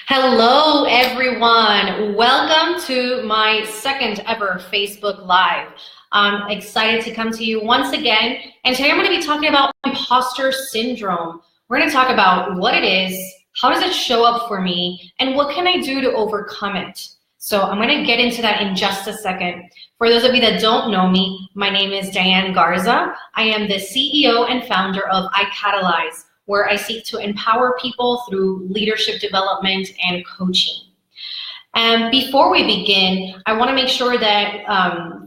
Hello, everyone. Welcome to my second ever Facebook Live. I'm excited to come to you once again. And today I'm going to be talking about imposter syndrome. We're going to talk about what it is, how does it show up for me, and what can I do to overcome it. So I'm going to get into that in just a second. For those of you that don't know me, my name is Diane Garza. I am the CEO and founder of iCatalyze, where I seek to empower people through leadership development and coaching. And before we begin, I want to make sure that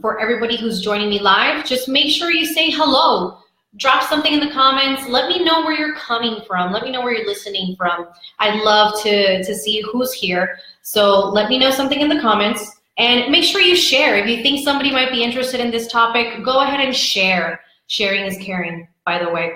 for everybody who's joining me live, just make sure you say hello. Drop something in the comments. Let me know where you're coming from. Let me know where you're listening from. I'd love to see who's here. So let me know something in the comments. And make sure you share. If you think somebody might be interested in this topic, go ahead and share. Sharing is caring, by the way.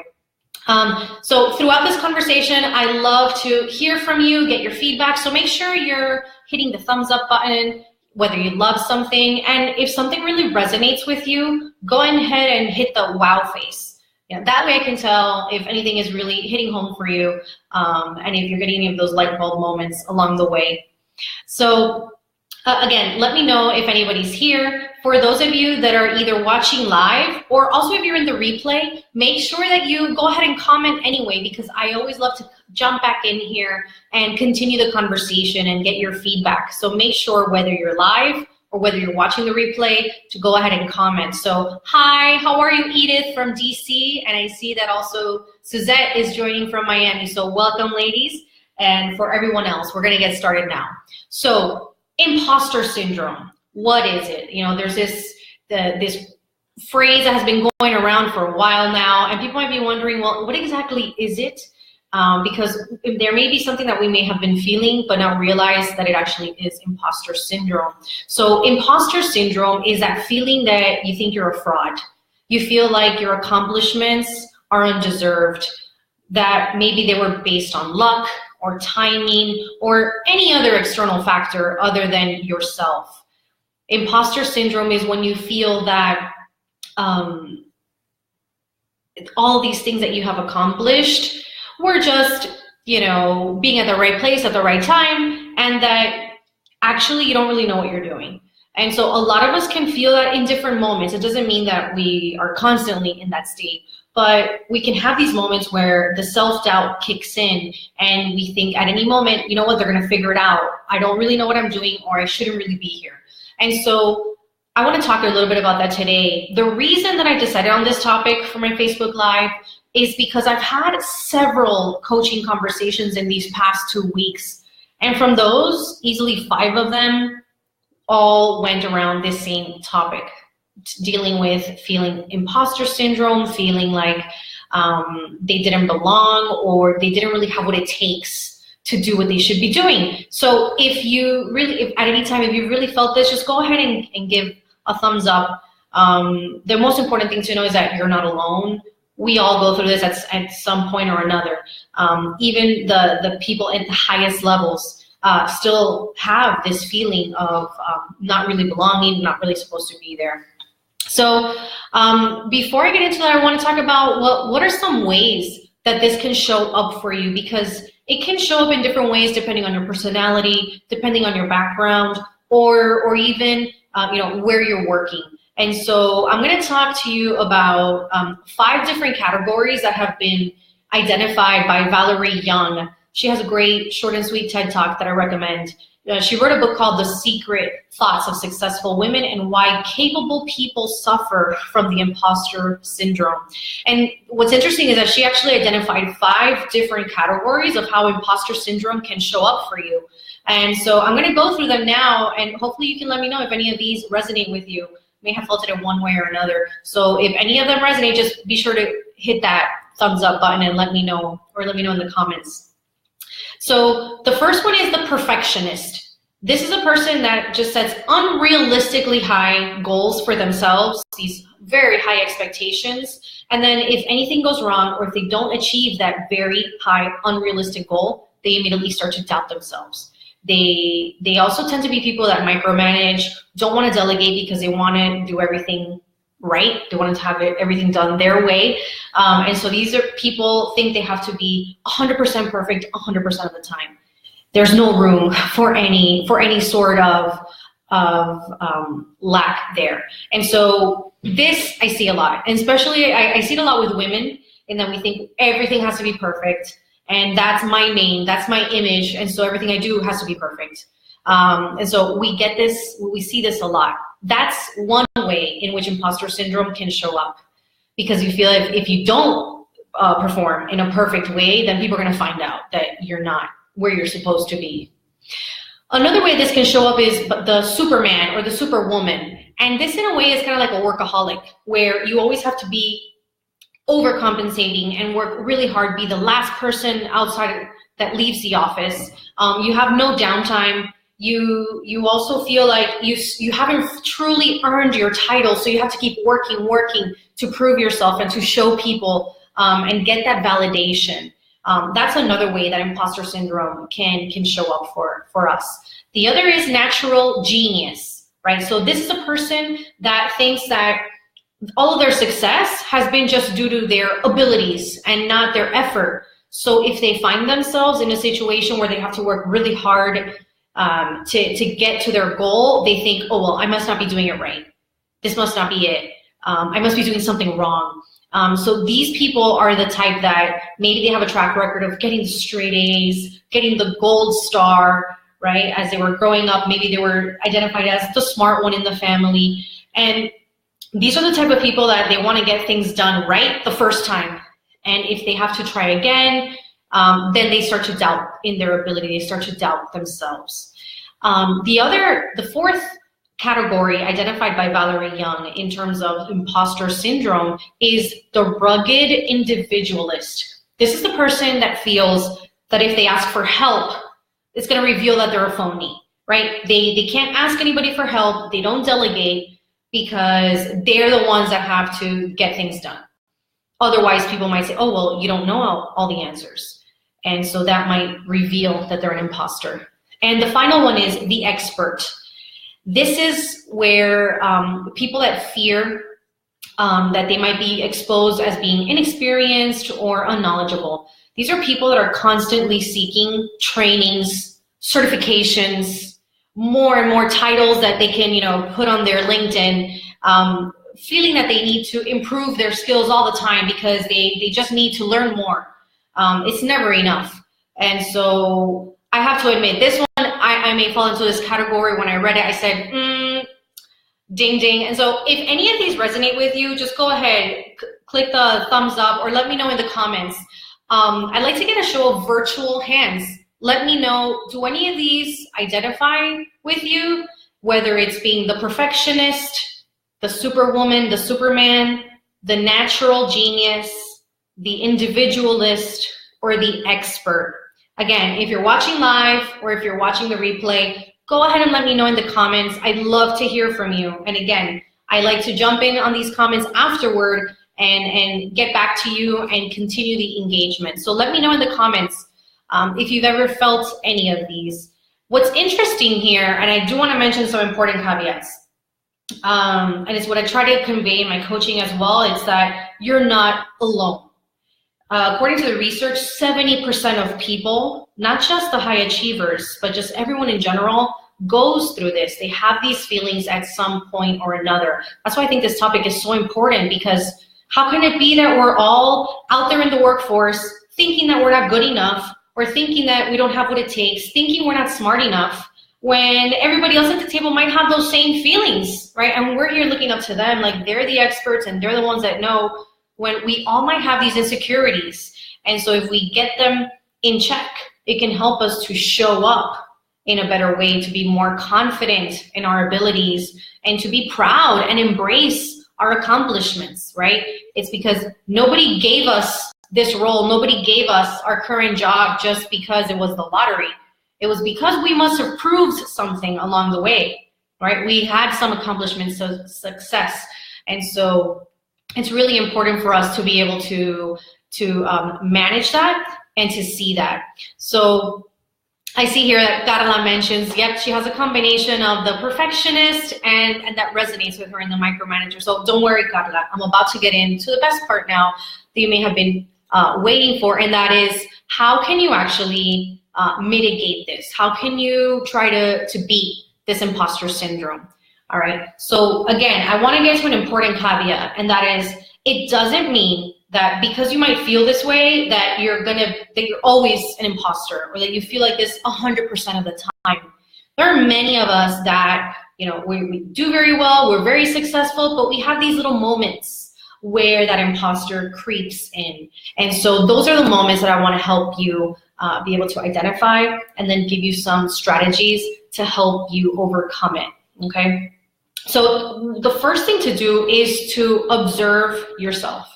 So throughout this conversation, I love to hear from you, get your feedback. So make sure you're hitting the thumbs up button, whether you love something. And if something really resonates with you, go ahead and hit the wow face. That way I can tell if anything is really hitting home for you, and if you're getting any of those light bulb moments along the way. So again, let me know if anybody's here. For those of you that are either watching live or also if you're in the replay, make sure that you go ahead and comment anyway, because I always love to jump back in here and continue the conversation and get your feedback. So make sure whether you're live or whether you're watching the replay to go ahead and comment. So hi, how are you, Edith from DC? And I see that also Suzette is joining from Miami. So welcome, ladies. And for everyone else, we're gonna get started now. So imposter syndrome. What is it? There's this phrase that has been going around for a while now, and people might be wondering, well, what exactly is it? Because there may be something that we may have been feeling, but not realize that it actually is imposter syndrome. So imposter syndrome is that feeling that you think you're a fraud. You feel like your accomplishments are undeserved, that maybe they were based on luck or timing or any other external factor other than yourself. Imposter syndrome is when you feel that all these things that you have accomplished were just, being at the right place at the right time, and that actually you don't really know what you're doing. And so a lot of us can feel that in different moments. It doesn't mean that we are constantly in that state, but we can have these moments where the self-doubt kicks in and we think at any moment, you know what, they're gonna figure it out. I don't really know what I'm doing, or I shouldn't really be here. And so I want to talk a little bit about that today. The reason that I decided on this topic for my Facebook Live is because I've had several coaching conversations in these past 2 weeks. And from those, easily 5 of them all went around this same topic, dealing with feeling imposter syndrome, feeling like they didn't belong, or they didn't really have what it takes to do what they should be doing. So if at any time, if you really felt this, just go ahead and give a thumbs up. The most important thing to know is that you're not alone. We all go through this at some point or another. Even the people at the highest levels still have this feeling of not really belonging, not really supposed to be there. So before I get into that, I want to talk about what are some ways that this can show up for you, because it can show up in different ways depending on your personality, depending on your background, or even where you're working. And so I'm going to talk to you about 5 different categories that have been identified by Valerie Young. She has a great short and sweet TED Talk that I recommend. She wrote a book called The Secret Thoughts of Successful Women and Why Capable People Suffer from the Imposter Syndrome. And what's interesting is that she actually identified 5 different categories of how imposter syndrome can show up for you. And so I'm going to go through them now, and hopefully you can let me know if any of these resonate with you. You may have felt it in one way or another. So if any of them resonate, just be sure to hit that thumbs up button and let me know, or let me know in the comments. So the first one is the perfectionist. This is a person that just sets unrealistically high goals for themselves, these very high expectations. And then if anything goes wrong, or if they don't achieve that very high unrealistic goal, they immediately start to doubt themselves. They also tend to be people that micromanage, don't want to delegate because they want to do everything right. They want to have everything done their way. And so these are people think they have to be 100% perfect 100% of the time. there's no room for any sort of lack there. And so this I see a lot, and especially I see it a lot with women, in that we think everything has to be perfect, and that's my name, that's my image, and so everything I do has to be perfect. And so we get this, we see this a lot. That's one way in which imposter syndrome can show up, because you feel if you don't perform in a perfect way, then people are going to find out that you're not where you're supposed to be. Another way this can show up is the Superman or the Superwoman. And this in a way is kind of like a workaholic, where you always have to be overcompensating and work really hard, be the last person outside that leaves the office. You have no downtime. You also feel like you haven't truly earned your title, so you have to keep working to prove yourself and to show people and get that validation. That's another way that imposter syndrome can show up for us. The other is natural genius, right? So this is a person that thinks that all of their success has been just due to their abilities and not their effort. So if they find themselves in a situation where they have to work really hard to get to their goal, they think, oh, well, I must not be doing it right. This must not be it. I must be doing something wrong. So these people are the type that maybe they have a track record of getting the straight A's, getting the gold star, right? As they were growing up, maybe they were identified as the smart one in the family. And these are the type of people that they want to get things done right the first time. And if they have to try again, then they start to doubt in their ability. They start to doubt themselves. The fourth category identified by Valerie Young in terms of imposter syndrome is the rugged individualist. This is the person that feels that if they ask for help, it's going to reveal that they're a phony, right? They can't ask anybody for help. They don't delegate because they're the ones that have to get things done. Otherwise, people might say, oh, well, you don't know all the answers. And so that might reveal that they're an imposter. And the final one is the expert. This is where people that fear that they might be exposed as being inexperienced or unknowledgeable. These are people that are constantly seeking trainings, certifications, more and more titles that they can, put on their LinkedIn, feeling that they need to improve their skills all the time because they just need to learn more. It's never enough. And so I have to admit, this one, I may fall into this category. When I read it, I said, ding, ding. And so if any of these resonate with you, just go ahead, click the thumbs up or let me know in the comments. I'd like to get a show of virtual hands. Let me know, do any of these identify with you? Whether it's being the perfectionist, the superwoman, the superman, the natural genius, the individualist, or the expert. Again, if you're watching live or if you're watching the replay, go ahead and let me know in the comments. I'd love to hear from you. And again, I like to jump in on these comments afterward and get back to you and continue the engagement. So let me know in the comments if you've ever felt any of these. What's interesting here, and I do want to mention some important caveats, and it's what I try to convey in my coaching as well, it's that you're not alone. According to the research, 70% of people, not just the high achievers, but just everyone in general, goes through this. They have these feelings at some point or another. That's why I think this topic is so important, because how can it be that we're all out there in the workforce thinking that we're not good enough, or thinking that we don't have what it takes, thinking we're not smart enough, when everybody else at the table might have those same feelings, right? And we're here looking up to them like they're the experts and they're the ones that know, when we all might have these insecurities. And so if we get them in check, it can help us to show up in a better way, to be more confident in our abilities, and to be proud and embrace our accomplishments, right? It's because nobody gave us this role, nobody gave us our current job just because it was the lottery. It was because we must have proved something along the way, right? We had some accomplishments of success. And so it's really important for us to be able to manage that and to see that. So I see here that Carla mentions, yep, she has a combination of the perfectionist and that resonates with her in the micromanager. So don't worry, Carla, I'm about to get into the best part now that you may have been waiting for, and that is, how can you actually mitigate this? How can you try to beat this imposter syndrome? All right. So again, I want to get to an important caveat, and that is, it doesn't mean that because you might feel this way that you're always an imposter, or that you feel like this 100% of the time. There are many of us that, we do very well, we're very successful, but we have these little moments where that imposter creeps in. And so those are the moments that I want to help you be able to identify, and then give you some strategies to help you overcome it, okay? So the first thing to do is to observe yourself.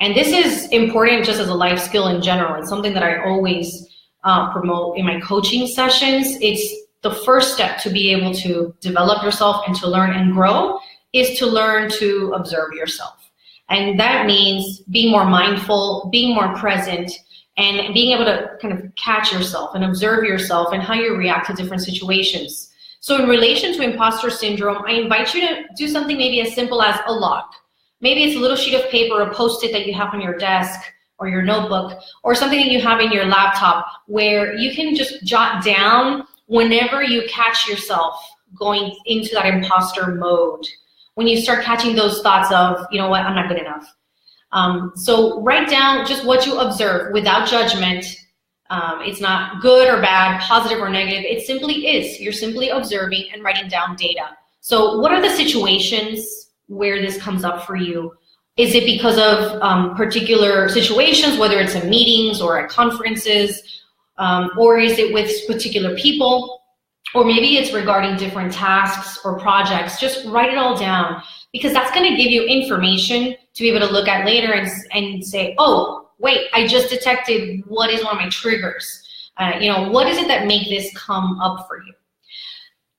And this is important just as a life skill in general. It's something that I always promote in my coaching sessions. It's the first step to be able to develop yourself and to learn and grow, is to learn to observe yourself. And that means being more mindful, being more present, and being able to kind of catch yourself and observe yourself and how you react to different situations. So in relation to imposter syndrome, I invite you to do something maybe as simple as a log. Maybe it's a little sheet of paper, a Post-it that you have on your desk or your notebook, or something that you have in your laptop, where you can just jot down whenever you catch yourself going into that imposter mode. When you start catching those thoughts of, you know what, I'm not good enough. So write down just what you observe without judgment. It's not good or bad, positive or negative. It simply is. You're simply observing and writing down data. So what are the situations where this comes up for you? Is it because of particular situations, whether it's in meetings or at conferences, or is it with particular people? Or maybe it's regarding different tasks or projects. Just write it all down, because that's going to give you information to be able to look at later and say, oh, wait, I just detected what is one of my triggers. What is it that make this come up for you?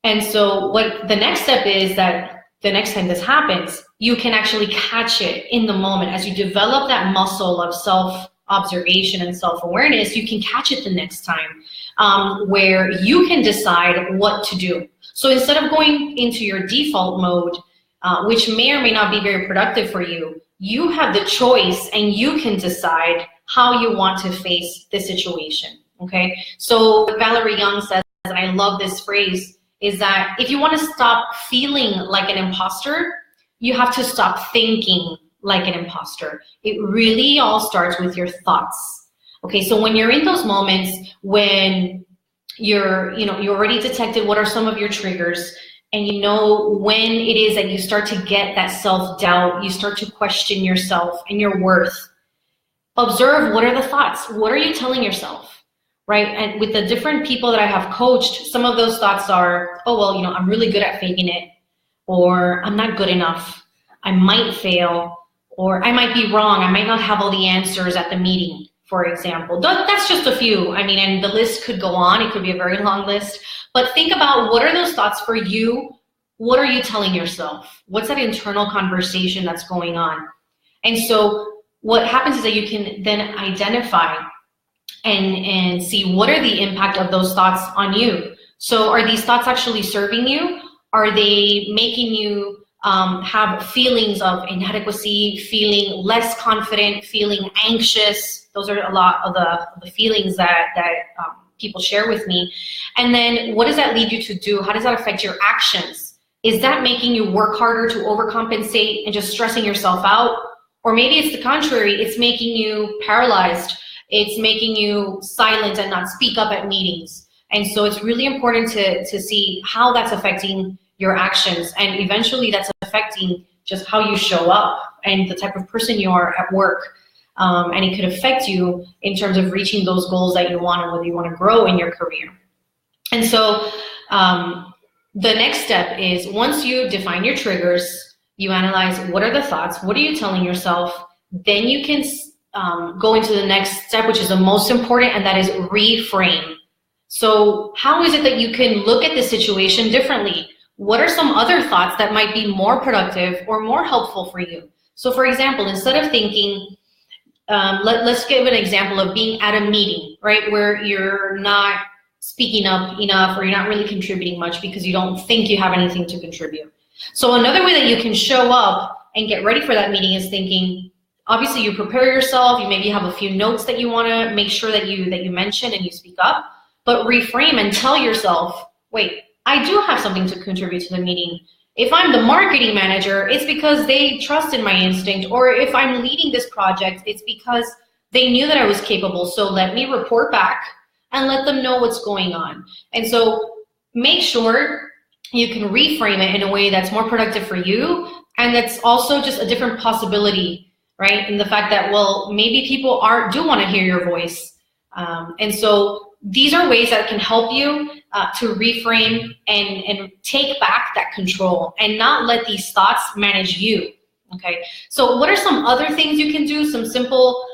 And so what the next step is, that the next time this happens, you can actually catch it in the moment. As you develop that muscle of self-observation and self-awareness, you can catch it the next time, where you can decide what to do. So instead of going into your default mode, which may or may not be very productive for you, you have the choice and you can decide how you want to face the situation, okay? So Valerie Young says, and I love this phrase, is that if you want to stop feeling like an imposter, you have to stop thinking like an imposter. It really all starts with your thoughts. Okay, so when you're in those moments when you already detected what are some of your triggers, and you know when it is that you start to get that self-doubt, you start to question yourself and your worth, observe what are the thoughts, what are you telling yourself, right? And with the different people that I have coached, some of those thoughts are, oh, well, I'm really good at faking it, or I'm not good enough, I might fail, or I might be wrong, I might not have all the answers at the meeting, for example. That's just a few. And the list could go on. It could be a very long list. But think about, what are those thoughts for you? What are you telling yourself? What's that internal conversation that's going on? And so what happens is that you can then identify and see what are the impact of those thoughts on you. So are these thoughts actually serving you? Are they making you have feelings of inadequacy, feeling less confident, feeling anxious? Those are a lot of the feelings that people share with me. And then what does that lead you to do? How does that affect your actions? Is that making you work harder to overcompensate and just stressing yourself out? Or maybe it's the contrary, it's making you paralyzed. It's making you silent and not speak up at meetings. And so it's really important to see how that's affecting your actions, and eventually that's affecting just how you show up and the type of person you are at work. And it could affect you in terms of reaching those goals that you want, and whether you want to grow in your career. And so the next step is, once you define your triggers, you analyze what are the thoughts, what are you telling yourself, then you can go into the next step, which is the most important, and that is reframe. So how is it that you can look at the situation differently? What are some other thoughts that might be more productive or more helpful for you? So for example, instead of thinking, let's give an example of being at a meeting, right, where you're not speaking up enough, or you're not really contributing much because you don't think you have anything to contribute. So another way that you can show up and get ready for that meeting is thinking, obviously you prepare yourself, you maybe have a few notes that you want to make sure that you mention and you speak up, but reframe and tell yourself, wait, I do have something to contribute to the meeting. If I'm the marketing manager, it's because they trust in my instinct, or if I'm leading this project, it's because they knew that I was capable. So let me report back and let them know what's going on. And so make sure you can reframe it in a way that's more productive for you, and that's also just a different possibility, right? In the fact that, well, maybe people do want to hear your voice. And so these are ways that can help you to reframe and take back that control and not let these thoughts manage you, okay? So what are some other things you can do? Some simple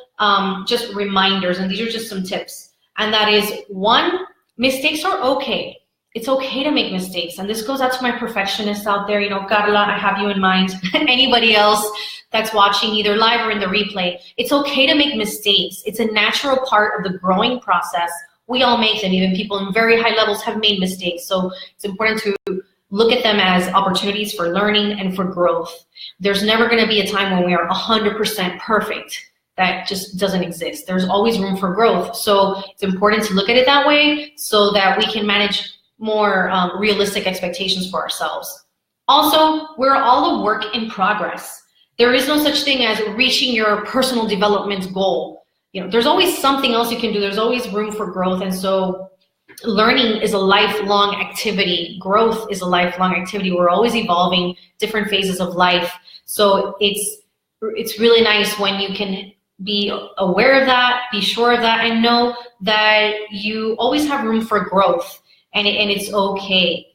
just reminders, and these are just some tips. And that is, one, mistakes are okay. It's okay to make mistakes. And this goes out to my perfectionists out there. You know, Carla, I have you in mind. Anybody else that's watching either live or in the replay, it's okay to make mistakes. It's a natural part of the growing process. We all make them. Even people in very high levels have made mistakes. So it's important to look at them as opportunities for learning and for growth. There's never going to be a time when we are 100% perfect. That just doesn't exist. There's always room for growth. So it's important to look at it that way so that we can manage more realistic expectations for ourselves. Also, we're all a work in progress. There is no such thing as reaching your personal development goal. You know, there's always something else you can do. There's always room for growth. And so learning is a lifelong activity. Growth is a lifelong activity. We're always evolving, different phases of life. So it's really nice when you can be aware of that, be sure of that, and know that you always have room for growth. And it's okay.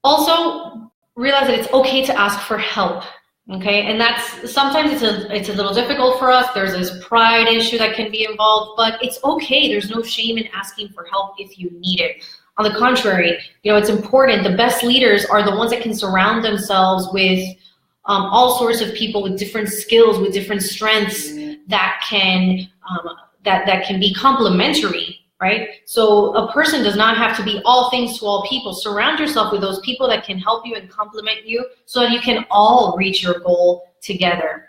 Also, realize that it's okay to ask for help, okay? And that's, sometimes it's a little difficult for us. There's this pride issue that can be involved, but it's okay. There's no shame in asking for help if you need it. On the contrary, you know, it's important. The best leaders are the ones that can surround themselves with all sorts of people with different skills, with different strengths that can be complementary. Right? So a person does not have to be all things to all people. Surround yourself with those people that can help you and complement you so that you can all reach your goal together.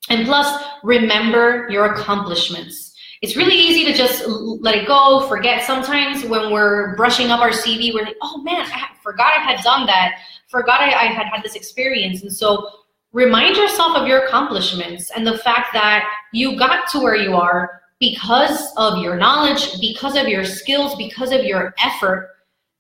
And plus, remember your accomplishments. It's really easy to just let it go, forget. Sometimes when we're brushing up our CV, we're like, oh man, I forgot I had done that, forgot I had this experience. And so remind yourself of your accomplishments and the fact that you got to where you are because of your knowledge, because of your skills, because of your effort,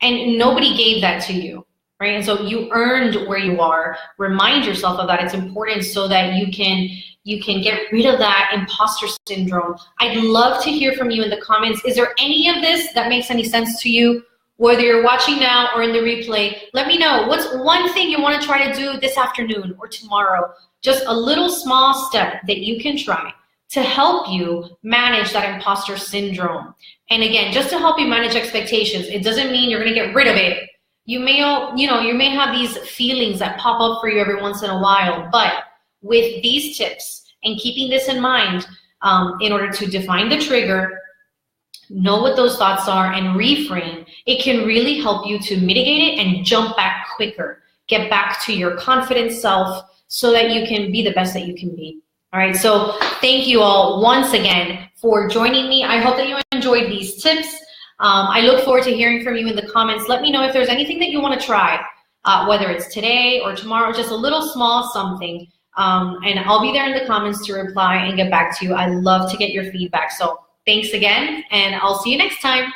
and nobody gave that to you, right? And so you earned where you are. Remind yourself of that. It's important so that you can get rid of that imposter syndrome. I'd love to hear from you in the comments. Is there any of this that makes any sense to you? Whether you're watching now or in the replay, let me know. What's one thing you want to try to do this afternoon or tomorrow? Just a little small step that you can try to help you manage that imposter syndrome. And again, just to help you manage expectations. It doesn't mean you're going to get rid of it. You may have these feelings that pop up for you every once in a while, but with these tips and keeping this in mind, in order to define the trigger, know what those thoughts are, and reframe, it can really help you to mitigate it and jump back quicker. Get back to your confident self so that you can be the best that you can be. All right, so thank you all once again for joining me. I hope that you enjoyed these tips. I look forward to hearing from you in the comments. Let me know if there's anything that you want to try, whether it's today or tomorrow, just a little small something. And I'll be there in the comments to reply and get back to you. I love to get your feedback. So thanks again, and I'll see you next time.